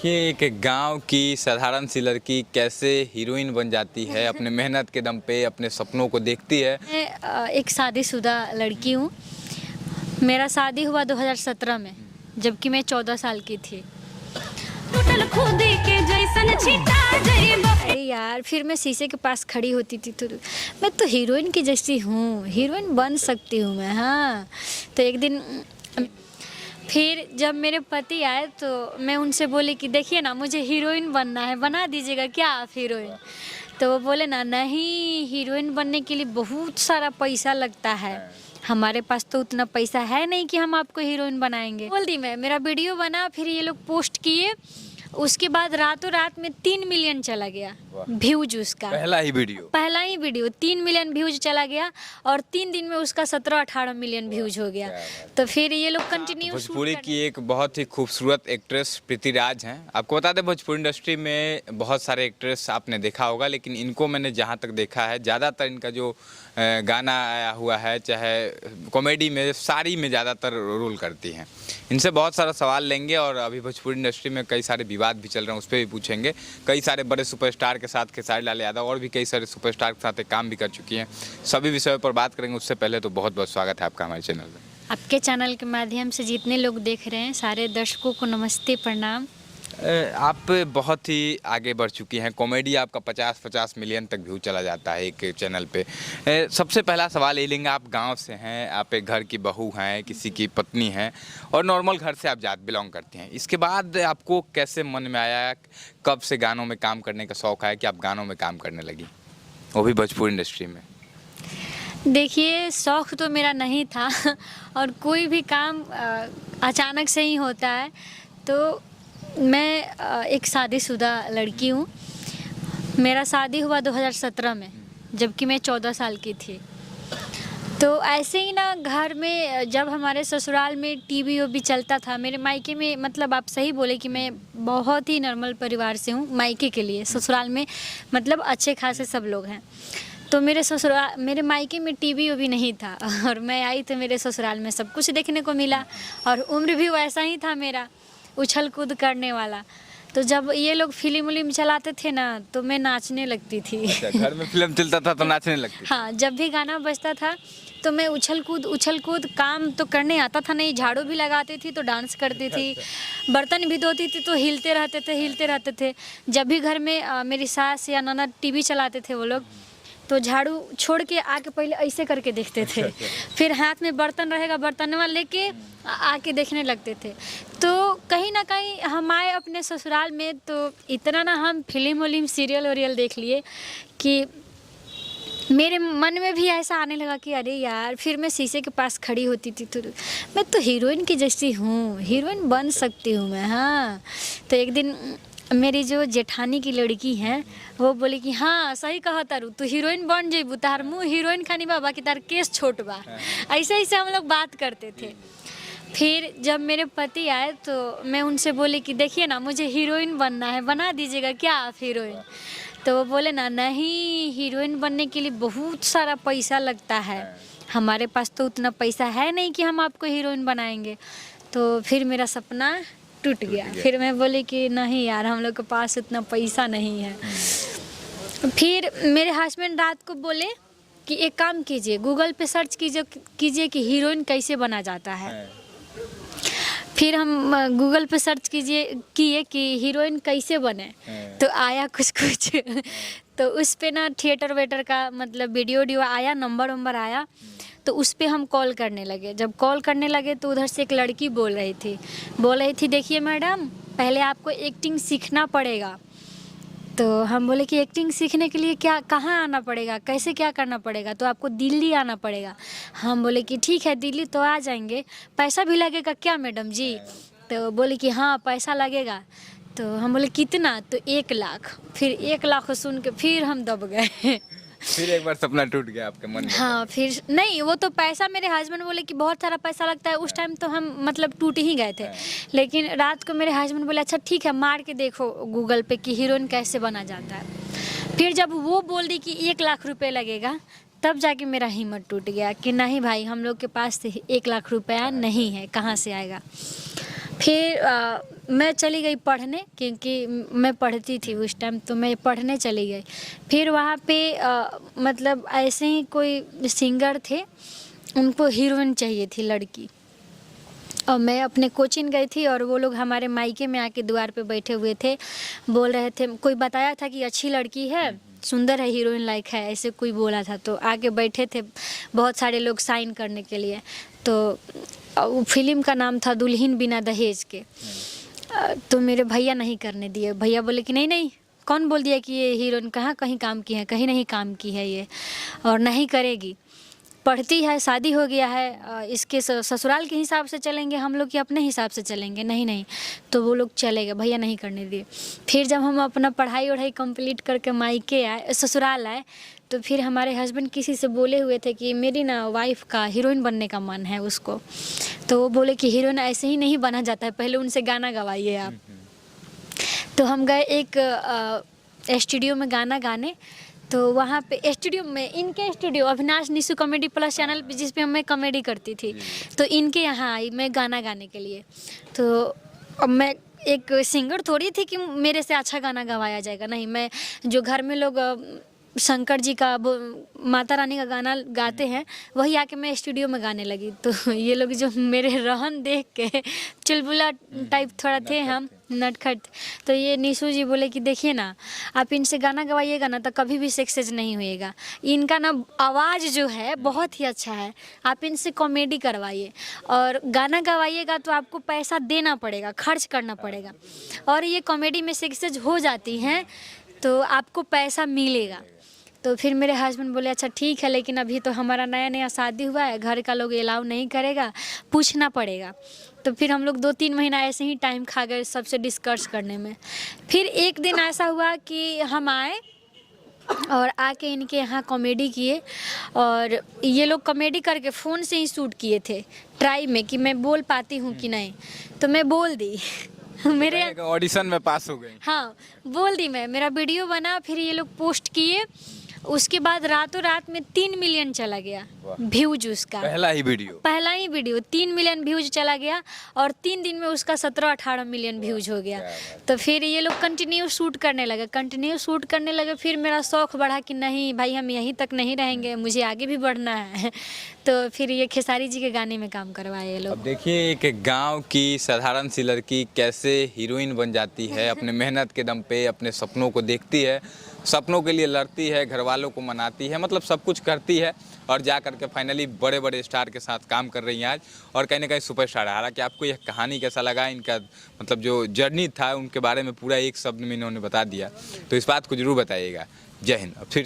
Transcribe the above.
देखिए एक गांव की साधारण सी लड़की कैसे हीरोइन बन जाती है अपने मेहनत के दम पे अपने सपनों को देखती है। मैं एक शादीशुदा लड़की हूँ। मेरा शादी हुआ 2017 में, जबकि मैं 14 साल की थी। टूटल खुदी के जैसन छिटा जइबो। अरे यार, फिर मैं शीशे के पास खड़ी होती थी तो मैं तो हीरोइन की जैसी हूँ, हीरोइन बन सकती हूँ मैं। हाँ, तो एक दिन फिर जब मेरे पति आए तो मैं उनसे बोली कि देखिए ना, मुझे हीरोइन बनना है, बना दीजिएगा क्या आप हीरोइन। तो वो बोले ना, नहीं, हीरोइन बनने के लिए बहुत सारा पैसा लगता है, हमारे पास तो उतना पैसा है नहीं कि हम आपको हीरोइन बनाएंगे। बोल दी मैं, मेरा वीडियो बना, फिर ये लोग पोस्ट किए, उसके बाद रातों रात में 3 मिलियन चला गया व्यूज उसका। पहला ही वीडियो 3 मिलियन व्यूज चला गया और 3 दिन में उसका 17-18 मिलियन व्यूज हो गया। तो फिर ये लोग कंटिन्यू। भोजपुरी की एक बहुत ही खूबसूरत एक्ट्रेस प्रीतिराज हैं। आपको बता दें, भोजपुरी इंडस्ट्री में बहुत सारे एक्ट्रेस आपने देखा होगा, लेकिन इनको मैंने जहाँ तक देखा है, ज़्यादातर इनका जो गाना आया हुआ है, चाहे कॉमेडी में, सारी में ज़्यादातर रोल करती हैं। इनसे बहुत सारा सवाल लेंगे और अभी भोजपुरी इंडस्ट्री में कई सारे विवाद भी चल रहे हैं, उस पर भी पूछेंगे। कई सारे बड़े सुपरस्टार के साथ, खेसारी लाल यादव और भी कई सारे सुपरस्टार के साथ काम भी कर चुकी हैं, सभी विषयों पर बात करेंगे। उससे पहले तो बहुत बहुत स्वागत है आपका हमारे चैनल में। आपके चैनल के माध्यम से जितने लोग देख रहे हैं, सारे दर्शकों को नमस्ते, प्रणाम। आप बहुत ही आगे बढ़ चुकी हैं, कॉमेडी आपका 50-50 मिलियन तक व्यू चला जाता है एक चैनल पे। सबसे पहला सवाल ये लेंगे, आप गांव से हैं, आप एक घर की बहू हैं, किसी की पत्नी हैं और नॉर्मल घर से आप जात बिलोंग करती हैं। इसके बाद आपको कैसे मन में आया, कब से गानों में काम करने का शौक़ आया कि आप गानों में काम करने लगी, वो भी भोजपुरी इंडस्ट्री में? देखिए, शौक़ तो मेरा नहीं था और कोई भी काम अचानक से ही होता है। तो मैं एक शादीशुदा लड़की हूँ। मेरा शादी हुआ 2017 में, जबकि मैं 14 साल की थी। तो ऐसे ही ना, घर में जब हमारे ससुराल में टीवी भी चलता था, मेरे मायके में, मतलब आप सही बोले कि मैं बहुत ही नॉर्मल परिवार से हूँ। मायके के लिए ससुराल में मतलब अच्छे खासे सब लोग हैं। तो मेरे मायके में टीवी नहीं था और मैं आई तो मेरे ससुराल में सब कुछ देखने को मिला और उम्र भी वैसा ही था मेरा, उछल कूद करने वाला। तो जब ये लोग फिल्म उलिम चलाते थे ना, तो मैं नाचने लगती थी। अच्छा, घर में फिल्म चलता था तो नाचने लगती? हाँ, जब भी गाना बजता था तो मैं उछल कूद, काम तो करने आता था नहीं, झाड़ू भी लगाती थी तो डांस करती थी, बर्तन भी धोती थी तो हिलते रहते थे। जब भी घर में मेरी सास या ननद टीवी चलाते थे वो लोग, तो झाड़ू छोड़ के आके पहले ऐसे करके देखते थे, फिर हाथ में बर्तन रहेगा, बर्तनवा लेके आके देखने लगते थे। तो कहीं ना कहीं हम आए अपने ससुराल में तो इतना ना हम फिल्म उलिम सीरियल वरियल देख लिए कि मेरे मन में भी ऐसा आने लगा कि अरे यार, फिर मैं शीशे के पास खड़ी होती थी तो मैं तो हीरोइन की जैसी हूँ, हीरोइन बन सकती हूँ मैं। हाँ, तो एक दिन मेरी जो जेठानी की लड़की है, वो बोली कि हाँ, सही कहा तारू, तू हीरोइन बन जेबू, तार मुँह हीरोइन खानी बा, बाकी तार केस छोट बा। ऐसे हम लोग बात करते थे। फिर जब मेरे पति आए तो मैं उनसे बोली कि देखिए ना, मुझे हीरोइन बनना है, बना दीजिएगा क्या आप हीरोइन। तो वो बोले ना, नहीं, हीरोइन बनने के लिए बहुत सारा पैसा लगता है, हमारे पास तो उतना पैसा है नहीं कि हम आपको हीरोइन बनाएंगे। तो फिर मेरा सपना टूट गया। फिर मैं बोली कि नहीं यार, हम लोग के पास उतना पैसा नहीं है। फिर मेरे हस्बैंड रात को बोले कि एक काम कीजिए, गूगल पे सर्च कीजिए कि हीरोइन कैसे बना जाता है। फिर हम गूगल पे सर्च किए कि हीरोइन कैसे बने, तो आया कुछ तो उस पे ना थिएटर वेटर का मतलब वीडियो आया, नंबर आया, तो उस पे हम कॉल करने लगे। जब कॉल करने लगे तो उधर से एक लड़की बोल रही थी देखिए मैडम, पहले आपको एक्टिंग सीखना पड़ेगा। तो हम बोले कि एक्टिंग सीखने के लिए कहाँ आना पड़ेगा, कैसे क्या करना पड़ेगा? तो आपको दिल्ली आना पड़ेगा। हम बोले कि ठीक है, दिल्ली तो आ जाएंगे, पैसा भी लगेगा क्या मैडम जी? तो बोले कि हाँ, पैसा लगेगा। तो हम बोले कितना? तो 1 लाख। फिर 1 लाख सुन के फिर हम दब गए। फिर एक बार सपना टूट गया आपके मन में? हाँ, फिर नहीं, वो तो पैसा मेरे हस्बैंड बोले कि बहुत सारा पैसा लगता है, उस टाइम तो हम मतलब टूट ही गए थे। लेकिन रात को मेरे हस्बैंड बोले अच्छा ठीक है, मार के देखो गूगल पे कि हीरोइन कैसे बना जाता है। फिर जब वो बोल दी कि 1 लाख रुपए लगेगा, तब जाके मेरा हिम्मत टूट गया कि नहीं भाई, हम लोग के पास 1 लाख रुपया नहीं है, कहाँ से आएगा। फिर मैं चली गई पढ़ने, क्योंकि मैं पढ़ती थी उस टाइम, तो मैं पढ़ने चली गई। फिर वहाँ पे मतलब ऐसे ही कोई सिंगर थे, उनको हीरोइन चाहिए थी लड़की, और मैं अपने कोचिंग गई थी और वो लोग हमारे मायके में आके द्वार पे बैठे हुए थे, बोल रहे थे, कोई बताया था कि अच्छी लड़की है, सुंदर है, हीरोइन लाइक है, ऐसे कोई बोला था, तो आके बैठे थे बहुत सारे लोग साइन करने के लिए। तो वो फिल्म का नाम था दुल्हन बिना दहेज के। तो मेरे भैया नहीं करने दिए, भैया बोले कि नहीं नहीं, कौन बोल दिया कि ये हीरोइन कहाँ कहीं काम की है, कहीं नहीं काम की है ये, और नहीं करेगी, पढ़ती है, शादी हो गया है, इसके ससुराल के हिसाब से चलेंगे हम लोग कि अपने हिसाब से चलेंगे, नहीं नहीं। तो वो लोग चले गए, भैया नहीं करने दिए। फिर जब हम अपना पढ़ाई वढ़ाई कंप्लीट करके मायके आए, ससुराल आए, तो फिर हमारे हस्बैंड किसी से बोले हुए थे कि मेरी ना वाइफ का हीरोइन बनने का मन है उसको। तो वो बोले कि हीरोइन ऐसे ही नहीं बना जाता है, पहले उनसे गाना गवाइए आप। तो हम गए एक स्टूडियो में गाना गाने। तो वहाँ पे स्टूडियो में, इनके studio Avinash Nishu comedy plus channel पे, जिस पे मैं कॉमेडी करती थी, तो इनके यहाँ आई मैं गाना गाने के लिए। तो अब मैं एक सिंगर थोड़ी थी कि मेरे से अच्छा गाना गवाया जाएगा, नहीं, मैं जो घर में लोग शंकर जी का, माता रानी का गाना गाते हैं, वही आके मैं स्टूडियो में गाने लगी। तो ये लोग जो मेरे रहन देख के, चुलबुला टाइप थोड़ा थे हम, नटखट, तो ये निशु जी बोले कि देखिए ना, आप इनसे गाना गवाइएगा ना तो कभी भी सक्सेस नहीं होएगा, इनका ना आवाज़ जो है बहुत ही अच्छा है, आप इनसे कॉमेडी करवाइए, और गाना गवाइएगा तो आपको पैसा देना पड़ेगा, खर्च करना पड़ेगा, और ये कॉमेडी में सक्सेस हो जाती हैं तो आपको पैसा मिलेगा। तो फिर मेरे हस्बैंड बोले अच्छा ठीक है, लेकिन अभी तो हमारा नया नया शादी हुआ है, घर का लोग अलाउ नहीं करेगा, पूछना पड़ेगा। तो फिर हम लोग 2-3 महीना ऐसे ही टाइम खा गए सबसे डिस्कस करने में। फिर एक दिन ऐसा हुआ कि हम आए और आके इनके यहाँ कॉमेडी किए, और ये लोग कॉमेडी करके फ़ोन से ही शूट किए थे ट्राई में कि मैं बोल पाती हूँ कि नहीं, तो मैं बोल दी मेरे ऑडिशन में पास हो गई। हाँ, बोल दी मैं, मेरा वीडियो बना, फिर ये लोग पोस्ट किए, उसके बाद रातों रात में 3 मिलियन चला गया व्यूज उसका, पहला ही वीडियो 3 मिलियन व्यूज चला गया, और 3 दिन में उसका 17-18 मिलियन व्यूज हो गया। तो फिर ये लोग कंटिन्यू शूट करने लगे, फिर मेरा शौक़ बढ़ा कि नहीं भाई, हम यहीं तक नहीं रहेंगे, मुझे आगे भी बढ़ना है। तो फिर ये खेसारी जी के गाने में काम करवाए ये लोग। अब देखिए एक गांव की साधारण सी लड़की कैसे हीरोइन बन जाती है, अपने मेहनत के दम पे अपने सपनों को देखती है, सपनों के लिए लड़ती है, घर वालों को मनाती है, मतलब सब कुछ करती है, और जा करके फाइनली बड़े बड़े स्टार के साथ काम कर रही हैं आज, और कहीं ना कहीं सुपरस्टार है। हालांकि आपको यह कहानी कैसा लगा, इनका मतलब जो जर्नी था उनके बारे में पूरा एक शब्द में इन्होंने बता दिया, तो इस बात को जरूर बताइएगा। जय हिंद। अब फिर